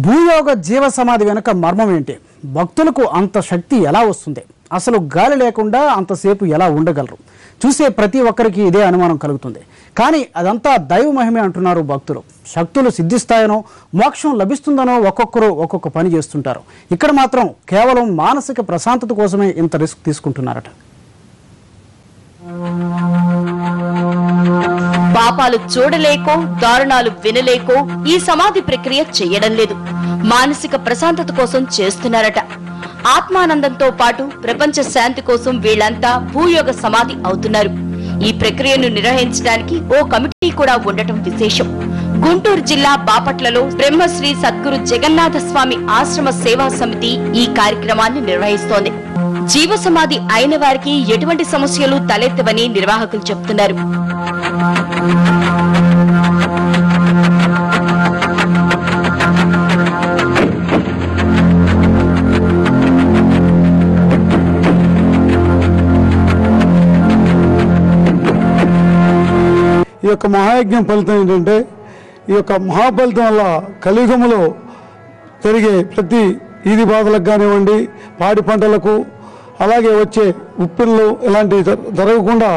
భూయోగ జీవ సమాధి వెనుక మర్మం ఏంటి? భక్తులకు అంత శక్తి ఎలా వస్తుంది? అసలు గాలి లేకుండా అంతసేపు ఎలా ఉండగలరు? చూసే ప్రతి ఒక్కరికి ఇదే అనుమానం కలుగుతుంది. కానీ అదంతా దైవ మహిమే అంటున్నారు భక్తులు. శక్తులు సిద్ధిస్తాయనో మోక్షం లభిస్తుందనో ఒక్కొక్కరు ఒక్కొక్క పని చేస్తుంటారు. ఇక్కడ మాత్రం కేవలం మానసిక ప్రశాంతత కోసమే ఇంత రిస్క్ తీసుకుంటున్నారట. పాపాలు చూడలేకో దారుణాలు వినలేకో ఈ సమాధి ప్రక్రియ చేయడం లేదు. మానసిక ప్రశాంతత కోసం చేస్తున్నారట. ఆత్మానందంతో పాటు ప్రపంచ శాంతి కోసం వీళ్లంతా భూయోగ సమాధి అవుతున్నారు. ఈ ప్రక్రియను నిర్వహించడానికి ఓ కమిటీ కూడా ఉండటం విశేషం. గుంటూరు జిల్లా బాపట్లలో బ్రహ్మశ్రీ సద్గురు జగన్నాథ స్వామి ఆశ్రమ సేవా సమితి ఈ కార్యక్రమాన్ని నిర్వహిస్తోంది. జీవ సమాధి అయిన వారికి ఎటువంటి సమస్యలు తలెత్తవని నిర్వాహకులు చెబుతున్నారు. ఈ యొక్క మహాయజ్ఞం ఫలితం ఏంటంటే, ఈ యొక్క మహాఫలితం వల్ల కలియుగంలో జరిగే ప్రతి ఈది బాధలకు కానివ్వండి, పాడి పంటలకు, అలాగే వచ్చే ఉప్పిళ్ళు ఇలాంటివి జరగకుండా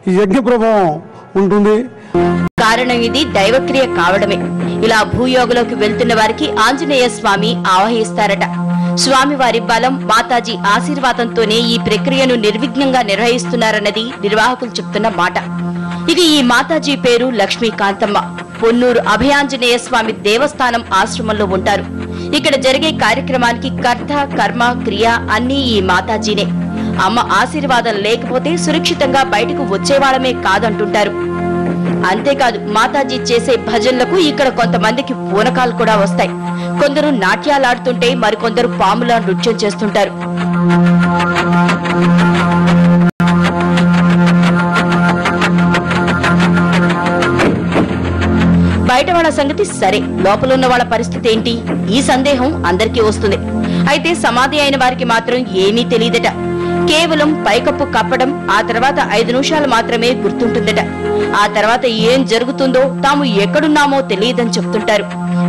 ఈ యజ్ఞ ప్రభావం ఉంటుంది. కారణం ఇది దైవక్రియ కావడమే. ఇలా భూయోగలోకి వెళ్తున్న వారికి ఆంజనేయ స్వామి ఆవహిస్తారట. స్వామివారి బలం, మాతాజీ ఆశీర్వాదంతోనే ఈ ప్రక్రియను నిర్విఘ్నంగా నిర్వహిస్తున్నారన్నది నిర్వాహకులు చెప్తున్న మాట. ఇక ఈ మాతాజీ పేరు లక్ష్మీకాంతమ్మ. పొన్నూరు అభయాంజనేయ స్వామి దేవస్థానం ఆశ్రమంలో ఉంటారు. ఇక్కడ జరిగే కార్యక్రమానికి కర్త, కర్మ, క్రియ అన్నీ ఈ మాతాజీనే. అమ్మ ఆశీర్వాదం లేకపోతే సురక్షితంగా బయటకు వచ్చేవాళ్ళమే కాదంటుంటారు. అంతేకాదు, మాతాజీ చేసే భజనలకు ఇక్కడ కొంతమందికి పూనకాలు కూడా వస్తాయి. కొందరు నాట్యాలాడుతుంటే మరికొందరు పాములా నృత్యం చేస్తుంటారు. బయట వాళ్ళ సంగతి సరే, లోపలున్న వాళ్ళ పరిస్థితి ఏంటి? ఈ సందేహం అందరికీ వస్తుంది. అయితే సమాధి అయిన వారికి మాత్రం ఏమీ తెలియదట. కేవలం పైకప్పు కప్పడం, ఆ తర్వాత 5 నిమిషాలు మాత్రమే గుర్తుంటుందట. ఆ తర్వాత ఏం జరుగుతుందో, తాము ఎక్కడున్నామో తెలియదని చెప్తుంటారు.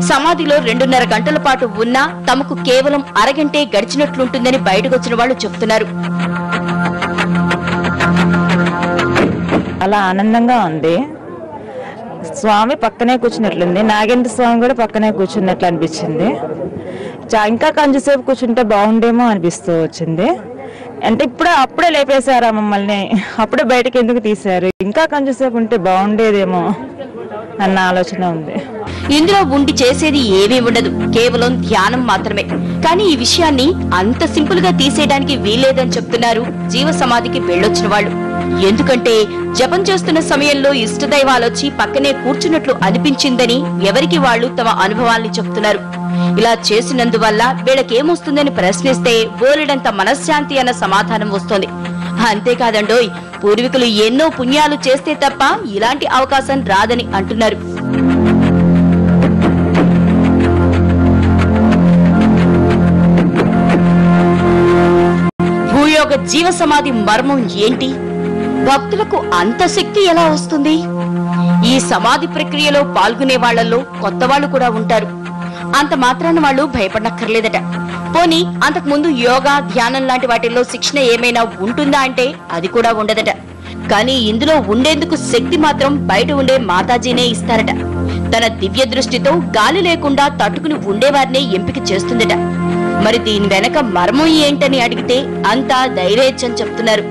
సమాధిలో 2.5 గంటల పాటు ఉన్నా తమకు కేవలం అరగంటే గడిచినట్లుంటుందని బయటకొచ్చిన వాళ్ళు చెప్తున్నారు. అలా ఆనందంగా ఉంది. స్వామి పక్కనే కూర్చున్నట్లుంది. నాగేంద్ర స్వామి కూడా పక్కనే కూర్చున్నట్లు అనిపించింది. ఇంకా కొంచెంసేపు కూర్చుంటే బాగుండేమో అనిపిస్తూ వచ్చింది. అంటే అప్పుడే లేపేశారా మమ్మల్ని, అప్పుడే బయటకు ఎందుకు తీశారు? ఇంకా కొంచెంసేపు ఉంటే బాగుండేదేమో అన్న ఆలోచన ఉంది. ఇందులో ఉండి చేసేది ఏమీ ఉండదు, కేవలం ధ్యానం మాత్రమే. కానీ ఈ విషయాన్ని అంత సింపుల్ గా తీసేయడానికి వీల్లేదని చెప్తున్నారు జీవ సమాధికి వెళ్ళొచ్చిన వాళ్ళు. ఎందుకంటే జపం చేస్తున్న సమయంలో ఇష్టదైవాలొచ్చి పక్కనే కూర్చున్నట్లు అనిపించిందని ఎవరికి వాళ్ళు తమ అనుభవాల్ని చెప్తున్నారు. ఇలా చేసినందువల్ల వీళ్ళకేమొస్తుందని ప్రశ్నిస్తే బోలెడంత మనశ్శాంతి అన్న సమాధానం వస్తోంది. అంతేకాదండోయ్, పూర్వీకులు ఎన్నో పుణ్యాలు చేస్తే తప్ప ఇలాంటి అవకాశం రాదని అంటున్నారు. భూయోగ జీవ సమాధి మర్మం ఏంటి? భక్తులకు అంత శక్తి ఎలా వస్తుంది? ఈ సమాధి ప్రక్రియలో పాల్గొనే వాళ్లలో కొత్త వాళ్ళు కూడా ఉంటారు. అంత మాత్రాన వాళ్ళు భయపడనక్కర్లేదట. పోనీ అంతకుముందు యోగా, ధ్యానం లాంటి వాటిల్లో శిక్షణ ఏమైనా ఉంటుందా అంటే అది కూడా ఉండదట. కానీ ఇందులో ఉండేందుకు శక్తి మాత్రం బయట ఉండే మాతాజీనే ఇస్తారట. తన దివ్య దృష్టితో గాలి లేకుండా తట్టుకుని ఉండేవారినే ఎంపిక చేస్తుందట. మరి దీని వెనక మర్మం ఏంటని అడిగితే అంతా ధైర్యచ్చని చెప్తున్నారు.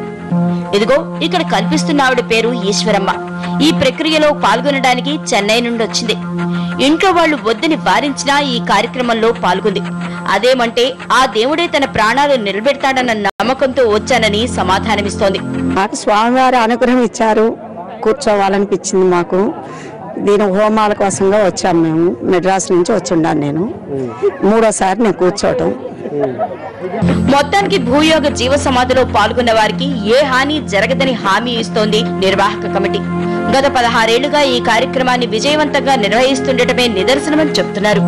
ఇదిగో ఇక్కడ కనిపిస్తున్న ఆవిడ పేరు ఈశ్వరమ్మ. ఈ ప్రక్రియలో పాల్గొనడానికి చెన్నై నుండి వచ్చింది. ఇంట్లో వాళ్ళు వద్దని వారించినా ఈ కార్యక్రమంలో పాల్గొంది. అదేమంటే ఆ దేవుడే తన ప్రాణాలు నిలబెడతాడన్న నమ్మకంతో వచ్చానని సమాధానమిస్తోంది. మాకు స్వామివారి అనుగ్రహం ఇచ్చారు, కూర్చోవాలనిపించింది మాకు. దీని హోమాల కోసంగా వచ్చాము. మేము మెడ్రాస్ నుంచి వచ్చుండాను. నేను 3వ నేను కూర్చోవటం. మొత్తానికి భూయోగ జీవ సమాధిలో పాల్గొన్న వారికి ఏ హాని జరగదని హామీ ఇస్తోంది నిర్వాహక కమిటీ. గత 16 ఏళ్లుగా ఈ కార్యక్రమాన్ని విజయవంతంగా నిర్వహిస్తుండటమే నిదర్శనమని చెప్తున్నారు.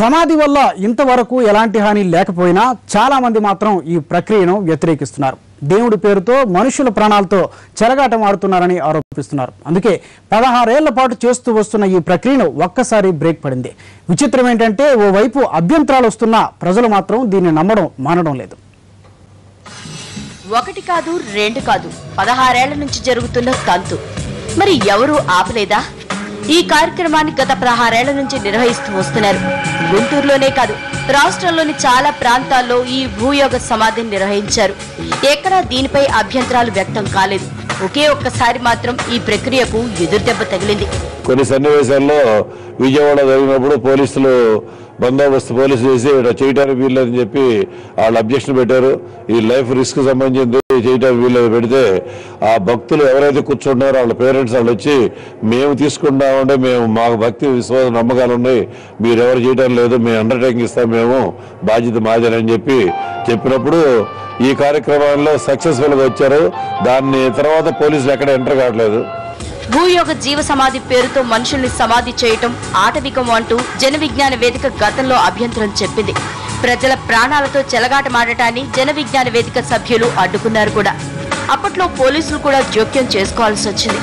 సమాధి వల్ల ఇంతవరకు ఎలాంటి హాని లేకపోయినా చాలా మంది మాత్రం ఈ ప్రక్రియను వ్యతిరేకిస్తున్నారు. దేవుడి పేరుతో మనుషుల ప్రాణాలతో చెలగాటమాడుతున్నారని ఆరోపిస్తున్నారు. అందుకే 16 ఏళ్ల పాటు చేస్తూ వస్తున్న ఈ ప్రక్రియను ఒక్కసారి బ్రేక్ పడింది. విచిత్రం ఏంటంటే ఓవైపు అభ్యంతరాలు వస్తున్నా ప్రజలు మాత్రం దీన్ని నమ్మడం మానడం లేదు. ఒకటి కాదు, రెండు కాదు, 16 ఏళ్ల నుంచి జరుగుతున్న తంతు. మరి ఎవరూ ఆపలేదా? ఈ కార్యక్రమాన్ని గత 16 ఏళ్ల నుంచి నిర్వహిస్తూ వస్తున్నారు. గుంటూరులోనే కాదు, రాష్ట్రంలోని చాలా ప్రాంతాల్లో ఈ భూయోగ సమాధిని నిర్వహించారు. ఎక్కడా దీనిపై అభ్యంతరాలు వ్యక్తం కాలేదు. ఒకే ఒక్కసారి మాత్రం ఈ ప్రక్రియకు ఎదురుదెబ్బ తగిలింది. కొన్ని సన్నివేశాల్లో విజయవాడ జరిగినప్పుడు పోలీసులు బందోబస్తు చేసి చేయడానికి వీల్లేదని చెప్పి వాళ్ళు అబ్జెక్షన్ పెట్టారు. ఈ లైఫ్ రిస్క్ సంబంధించింది చేయడానికి వీల్లేదు పెడితే ఆ భక్తులు ఎవరైతే కూర్చుంటున్నారో వాళ్ళ పేరెంట్స్ వాళ్ళు వచ్చి మేము తీసుకుంటామంటే మేము మాకు భక్తి విశ్వాస నమ్మకాలు ఉన్నాయి, మీరెవరు చేయడం లేదు, మేము అండర్టేకింగ్ ఇస్తాం, మేము బాధ్యత మాదేనని చెప్పినప్పుడు ఈ కార్యక్రమాల్లో సక్సెస్ఫుల్గా వచ్చారు. దాన్ని తర్వాత పోలీసులు ఎక్కడ ఎంటర్ కావట్లేదు. భూయోగ జీవ సమాధి పేరుతో మనుషుల్ని సమాధి చేయటం ఆటవికం అంటూ జన విజ్ఞాన వేదిక గతంలో అభ్యంతరం చెప్పింది. ప్రజల ప్రాణాలతో చెలగాటమాడటాన్ని జన విజ్ఞాన వేదిక సభ్యులు అడ్డుకున్నారు కూడా. అప్పట్లో పోలీసులు కూడా జోక్యం చేసుకోవాల్సి వచ్చింది.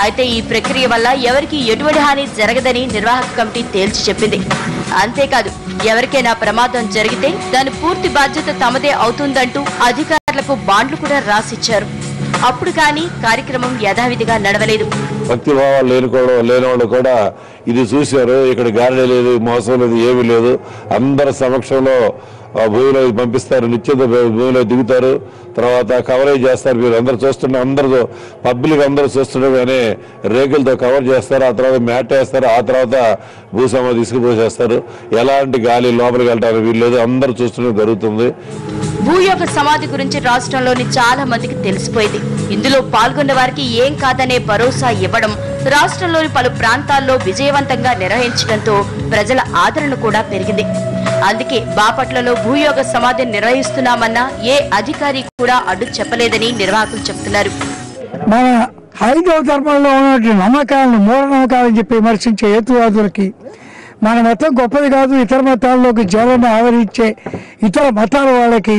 అయితే ఈ ప్రక్రియ వల్ల ఎవరికి ఎటువంటి హాని జరగదని నిర్వాహక కమిటీ తేల్చి చెప్పింది. అంతేకాదు, ఎవరికైనా ప్రమాదం జరిగితే దాని పూర్తి బాధ్యత తమదే అవుతుందంటూ అధికారులకు బాండ్లు కూడా రాసిచ్చారు. అప్పుడు కానీ కార్యక్రమం యథావిధిగా నడవలేదు. భక్తి భావాలు లేని వాళ్ళు కూడా ఇది చూశారు. ఇక్కడ గాలి లేదు, మోసం లేదు, ఏమీ లేదు. అందరి సమక్షంలో భూమిలో పంపిస్తారు, నిత్యం భూమిలో దిగుతారు, తర్వాత కవరేజ్ చేస్తారు. మీరు అందరు చూస్తున్న అందరూ పబ్లిక్ అందరూ చూస్తుండగానే రేకులతో కవర్ చేస్తారు. ఆ తర్వాత మ్యాట్ వేస్తారు. ఆ తర్వాత భూసమాధి తీసుకుపోసేస్తారు. ఎలాంటి గాలి లోపలికి వెళ్ళడానికి వీల్లేదు. అందరూ చూస్తుండే జరుగుతుంది. భూయోగ సమాధి గురించి రాష్ట్రంలోని చాలా మందికి తెలిసిపోయింది. ఇందులో పాల్గొన్న వారికి ఏం కాదనే భరోసా ఇవ్వడం, రాష్ట్రంలోని పలు ప్రాంతాల్లో విజయవంతంగా నిర్వహించడంతో ప్రజల ఆదరణ కూడా పెరిగింది. అందుకే బాపట్లలో భూయోగ సమాధిని నిర్వహిస్తున్నామన్న ఏ అధికారి కూడా అడ్డు చెప్పలేదని నిర్వాహకులు చెబుతున్నారు. మన హైందవ ధర్మంలో ఉన్నటువంటి నమ్మకాలను మూఢనమ్మకాలని చెప్పి విమర్శించే హేతువాదులకి మన మతం గొప్పది కాదు, ఇతర మతాల్లోకి జనాన్ని ఆవరించే ఇతర మతాల వాళ్ళకి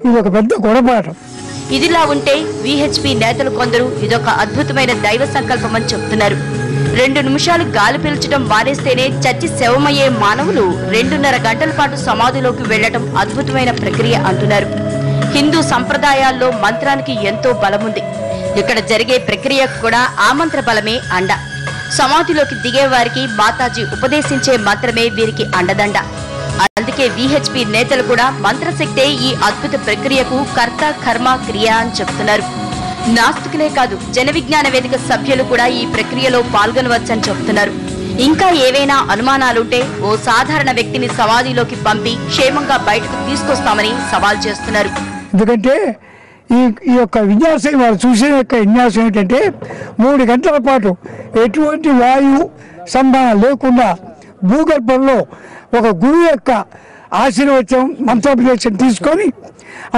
ఇది ఒక పెద్ద గుణపాఠం. ఇదిలా ఉంటే విహెచ్పి నేతలు కొందరు ఇదొక అద్భుతమైన దైవ సంకల్పమని చెబుతున్నారు. 2 నిమిషాలు గాలి పీల్చడం మానేస్తేనే చచ్చి శవమయ్యే మానవులు 2.5 గంటల పాటు సమాధిలోకి వెళ్లడం అద్భుతమైన ప్రక్రియ అంటున్నారు. హిందూ సంప్రదాయాల్లో మంత్రానికి ఎంతో బలముంది. ఇక్కడ జరిగే ప్రక్రియకు కూడా ఆ మంత్ర బలమే అండ. సమాధిలోకి దిగే వారికి మాతాజీ ఉపదేశించే మంత్రమే వీరికి అండదండ. అందుకే విహెచ్పి నేతలు కూడా మంత్రశక్తే ఈ అద్భుత ప్రక్రియకు కర్త కర్మ క్రియ అని చెప్తున్నారు. నాస్తికులే కాదు, జన విజ్ఞాన వేదిక సభ్యులు కూడా ఈ ప్రక్రియలో పాల్గొనవచ్చని చెబుతున్నారు. ఇంకా ఏవైనా అనుమానాలుంటే ఓ సాధారణ వ్యక్తిని సమాధిలోకి పంపి క్షేమంగా బయటకు తీసుకొస్తామని సవాల్ చేస్తున్నారు. ఎందుకంటే ఈ యొక్క విన్యాసం వారు చూసిన యొక్క విన్యాసం ఏంటంటే 3 గంటల పాటు ఎటువంటి వాయువు సంభావన లేకుండా భూగర్భంలో ఒక గురువు యొక్క ఆశీర్వచనం మంత్రోపదేశం తీసుకొని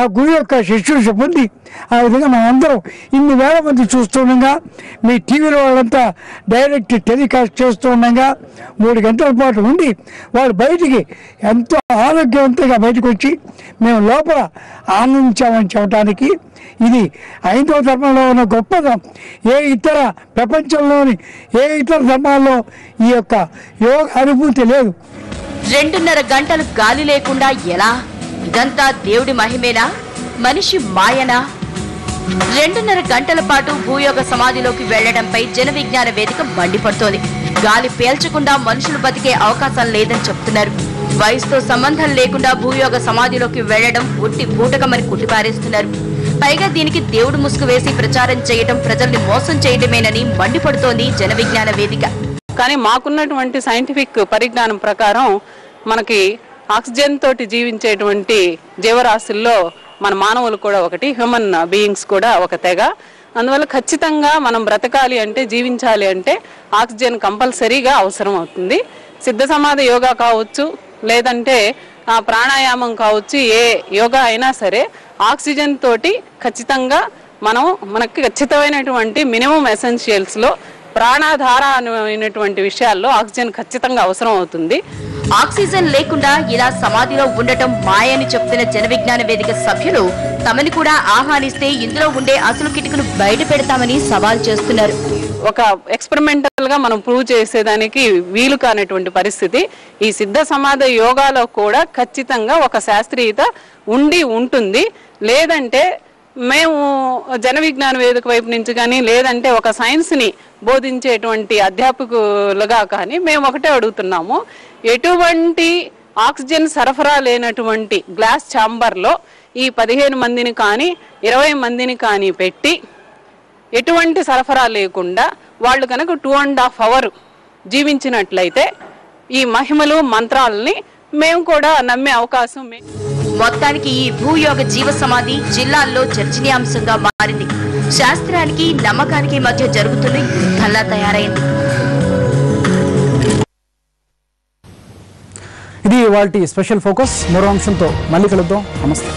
ఆ గురువు యొక్క శిష్యుడు పొంది ఆ విధంగా మనందరం ఇన్ని వేల మంది చూస్తుండగా, మీ టీవీలో వాళ్ళంతా డైరెక్ట్ టెలికాస్ట్ చేస్తుండగా 3 గంటల పాటు ఉండి వాళ్ళు బయటికి ఎంతో ఆరోగ్యవంతంగా బయటకు వచ్చి మేము లోపల ఆనందించామని చెప్పడానికి ఇది హైందవ ధర్మంలో ఉన్న గొప్పదనం. ఏ ఇతర ప్రపంచంలోని ఏ ఇతర ధర్మాల్లో ఈ యొక్క యోగ అనుభూతి లేదు. 2.5 గంటలు గాలి లేకుండా ఎలా? ఇదంతా దేవుడి మహిమేనా, మనిషి మాయనా? 2.5 గంటల పాటు భూయోగ సమాధిలోకి వెళ్లడంపై జన విజ్ఞాన వేదిక మండిపడుతోంది. గాలి పీల్చకుండా మనుషులు బతికే అవకాశం లేదని చెప్తున్నారు. వయసుతో సంబంధం లేకుండా భూయోగ సమాధిలోకి వెళ్లడం ఉట్టి బూటకమని కుట్టిపారేస్తున్నారు. పైగా దీనికి దేవుడు ముసుగు వేసి ప్రచారం చేయడం ప్రజల్ని మోసం చేయడమేనని మండిపడుతోంది జన విజ్ఞాన వేదిక. కానీ మాకున్నటువంటి సైంటిఫిక్ పరిజ్ఞానం ప్రకారం మనకి ఆక్సిజన్ తోటి జీవించేటువంటి జీవరాశుల్లో మన మానవులు కూడా ఒకటి, హ్యూమన్ బీయింగ్స్ కూడా ఒక తెగ. అందువల్ల ఖచ్చితంగా మనం బ్రతకాలి అంటే, జీవించాలి అంటే ఆక్సిజన్ కంపల్సరీగా అవసరం అవుతుంది. సిద్ధ సమాధి యోగా కావచ్చు, లేదంటే ప్రాణాయామం కావచ్చు, ఏ యోగా అయినా సరే ఆక్సిజన్ తోటి ఖచ్చితంగా మనకి ఖచ్చితమైనటువంటి మినిమం ఎసెన్షియల్స్లో ప్రాణాధార అయినటువంటి విషయాల్లో ఆక్సిజన్ ఖచ్చితంగా అవసరం అవుతుంది. ఆక్సిజన్ లేకుండా ఇలా సమాధిలో ఉండటం మాయని చెప్తున్న జన విజ్ఞాన వేదిక సభ్యులు తమని కూడా ఆహ్వానిస్తే ఇందులో ఉండే అసలు కిటుకును బయట పెడతామని సవాల్ చేస్తున్నారు. ఒక ఎక్స్పెరిమెంటల్ గా మనం ప్రూవ్ చేసేదానికి వీలు కానటువంటి పరిస్థితి. ఈ సిద్ధ సమాధి యోగాలో కూడా ఖచ్చితంగా ఒక శాస్త్రీయత ఉంటుంది. లేదంటే మేము జన విజ్ఞాన వేదిక వైపు నుంచి కానీ లేదంటే ఒక సైన్స్ ని బోధించేటువంటి అధ్యాపకులుగా కానీ మేము ఒకటే అడుగుతున్నాము, ఎటువంటి ఆక్సిజన్ సరఫరా లేనటువంటి గ్లాస్ ఛాంబర్లో ఈ 15 మందిని కానీ 20 మందిని కానీ పెట్టి ఎటువంటి సరఫరా లేకుండా వాళ్ళు కనుక 2.5 hours జీవించినట్లయితే ఈ మహిమలు మంత్రాలని మేము కూడా నమ్మే అవకాశం. మొత్తానికి ఈ భూయోగ జీవ సమాధి జిల్లాల్లో చర్చనీయాంశంగా మారింది. శాస్త్రానికి నమ్మకానికి మధ్య జరుగుతున్న యుద్ధంలా తయారైంది. ఇది ఇవాల్టి స్పెషల్ ఫోకస్. మరో అంశంతో మళ్ళీ కలుద్దాం. నమస్తే.